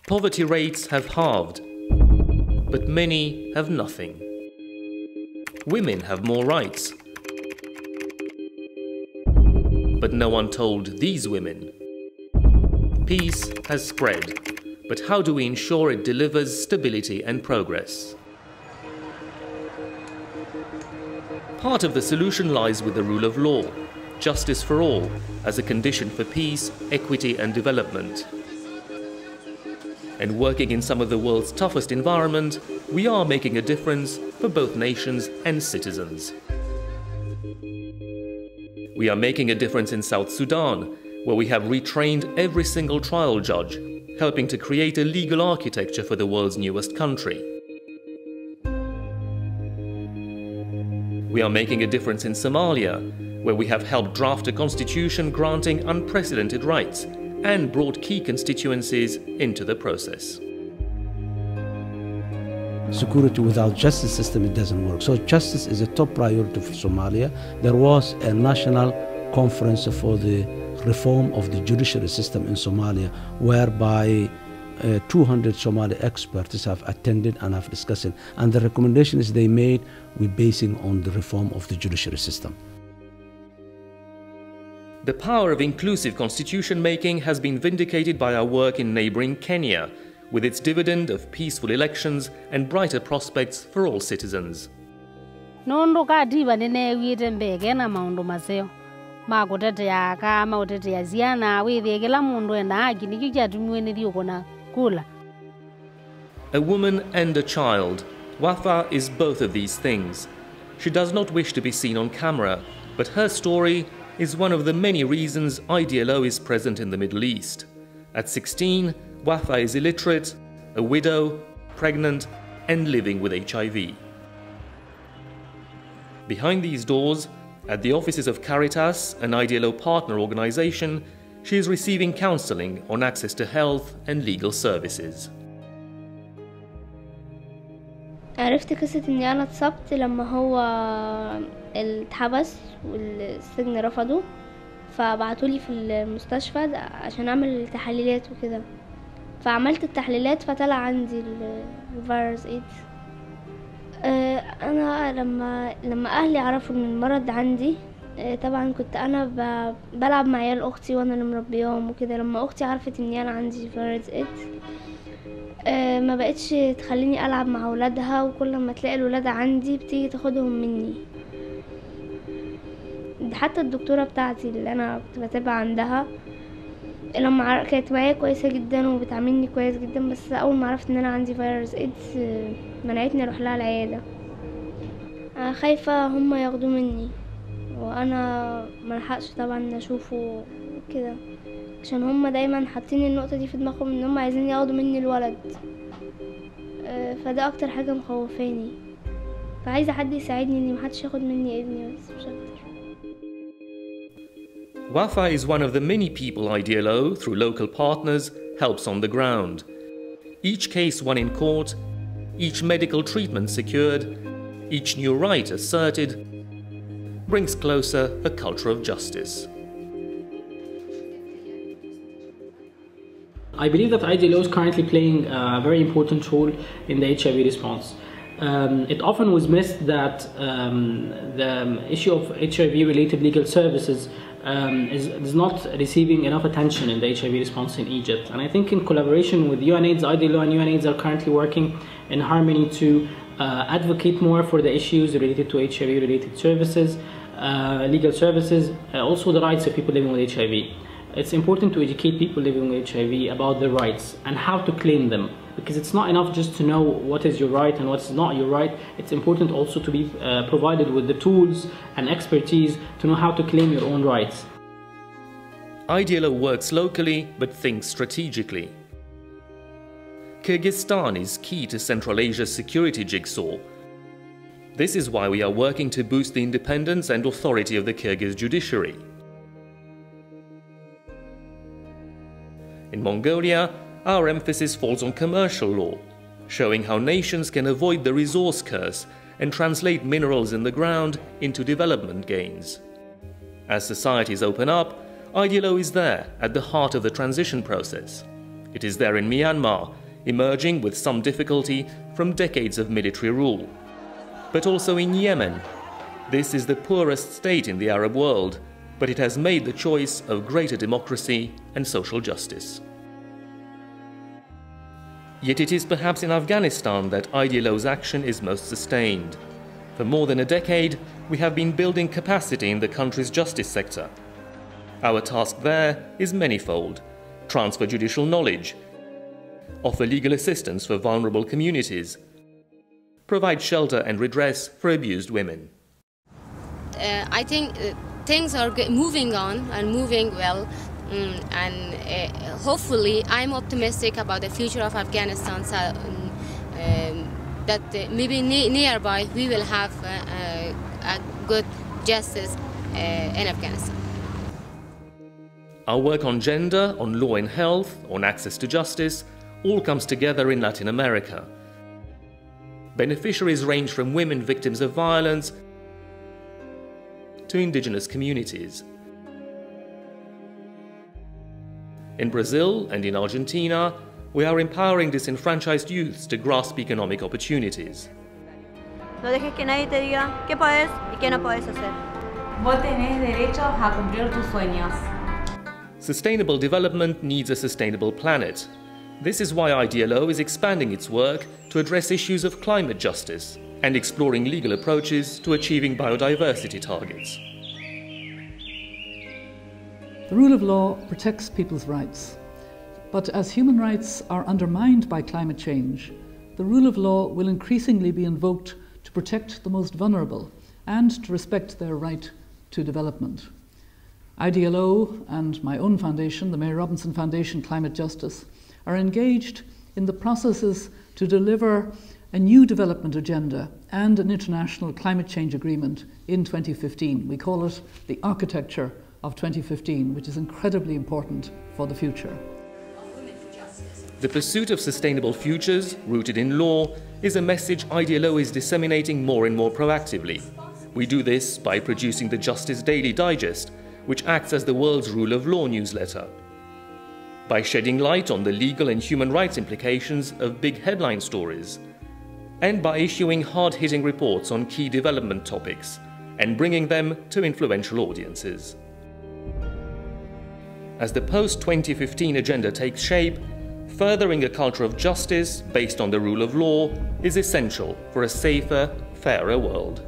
Poverty rates have halved, but many have nothing. Women have more rights, but no one told these women. Peace has spread, but how do we ensure it delivers stability and progress? Part of the solution lies with the rule of law, justice for all, as a condition for peace, equity and development. And working in some of the world's toughest environment, we are making a difference for both nations and citizens. We are making a difference in South Sudan, where we have retrained every single trial judge, helping to create a legal architecture for the world's newest country. We are making a difference in Somalia, where we have helped draft a constitution granting unprecedented rights and brought key constituencies into the process. Security without justice system, it doesn't work. So justice is a top priority for Somalia. There was a national conference for the reform of the judiciary system in Somalia, whereby 200 Somali experts have attended and have discussed it. And the recommendations they made were basing on the reform of the judiciary system. The power of inclusive constitution making has been vindicated by our work in neighboring Kenya, with its dividend of peaceful elections and brighter prospects for all citizens. A woman and a child, Wafa is both of these things. She does not wish to be seen on camera, but her story is one of the many reasons IDLO is present in the Middle East. At 16, Wafa is illiterate, a widow, pregnant, and living with HIV. Behind these doors, at the offices of Caritas, an IDLO partner organization, she is receiving counseling on access to health and legal services. عرفت قصة إني أنا اتصبت لما هو اتحبس والسجن رفضه، فبعتولي في المستشفى عشان أعمل تحاليلات وكده، فعملت التحليلات فطلع عندي الفيروس إيدز. أنا لما أهلي عرفوا إن المرض عندي، طبعا كنت أنا بلعب مع عيال أختي وأنا اللي مربياهم وكده. لما أختي عرفت إني أنا عندي فيروس إيدز ما بقتش تخليني ألعب مع ولادها، وكل ما تلاقي الولاد عندي بتيجي تاخدهم مني. حتى الدكتورة بتاعتي اللي أنا كنت بتابع عندها لما كانت معايا كويسة جدا وبتعاملني كويس جدا، بس أول ما عرفت إن أنا عندي فيروس إيدز منعتني أروح لها العيادة. أنا خايفة هم ياخدوا مني وأنا ملحقش طبعا أشوفه كده، عشان هم دايما حاطين النقطة دي في دماغهم إن هم عايزين ياخدوا مني الولد، فده أكتر حاجة مخوفاني، فعايزة حد يساعدني إن محدش ياخد مني ابني، بس مش أكتر. Wafa is one of the many people IDLO, through local partners, helps on the ground. Each case won in court, each medical treatment secured, each new right asserted, brings closer a culture of justice. I believe that IDLO is currently playing a very important role in the HIV response. It often was missed that the issue of HIV-related legal services is not receiving enough attention in the HIV response in Egypt. And I think in collaboration with UNAIDS, IDLO and UNAIDS are currently working in harmony to advocate more for the issues related to HIV-related services, legal services, also the rights of people living with HIV. It's important to educate people living with HIV about their rights and how to claim them, because it's not enough just to know what is your right and what's not your right. It's important also to be provided with the tools and expertise to know how to claim your own rights. IDLO works locally but thinks strategically. Kyrgyzstan is key to Central Asia's security jigsaw. This is why we are working to boost the independence and authority of the Kyrgyz judiciary. In Mongolia, our emphasis falls on commercial law, showing how nations can avoid the resource curse and translate minerals in the ground into development gains. As societies open up, IDLO is there at the heart of the transition process. It is there in Myanmar, emerging with some difficulty from decades of military rule. But also in Yemen. This is the poorest state in the Arab world, but it has made the choice of greater democracy and social justice. Yet it is perhaps in Afghanistan that IDLO's action is most sustained. For more than a decade, we have been building capacity in the country's justice sector. Our task there is manifold: transfer judicial knowledge, offer legal assistance for vulnerable communities, provide shelter and redress for abused women. I think things are moving on and moving well, and hopefully I'm optimistic about the future of Afghanistan, so, that maybe nearby we will have a good justice in Afghanistan. Our work on gender, on law and health, on access to justice, all comes together in Latin America. Beneficiaries range from women victims of violence to indigenous communities. In Brazil and in Argentina, we are empowering disenfranchised youths to grasp economic opportunities. No dejes que nadie te diga qué puedes y qué no puedes hacer. Vos tenés derecho a cumplir tus sueños. Sustainable development needs a sustainable planet. This is why IDLO is expanding its work to address issues of climate justice and exploring legal approaches to achieving biodiversity targets. The rule of law protects people's rights, but as human rights are undermined by climate change, the rule of law will increasingly be invoked to protect the most vulnerable and to respect their right to development. IDLO and my own foundation, the Mary Robinson Foundation Climate Justice, are engaged in the processes to deliver a new development agenda and an international climate change agreement in 2015. We call it the architecture of 2015, which is incredibly important for the future. The pursuit of sustainable futures, rooted in law, is a message IDLO is disseminating more and more proactively. We do this by producing the Justice Daily Digest, which acts as the world's rule of law newsletter. By shedding light on the legal and human rights implications of big headline stories, and by issuing hard-hitting reports on key development topics and bringing them to influential audiences. As the post-2015 agenda takes shape, furthering a culture of justice based on the rule of law is essential for a safer, fairer world.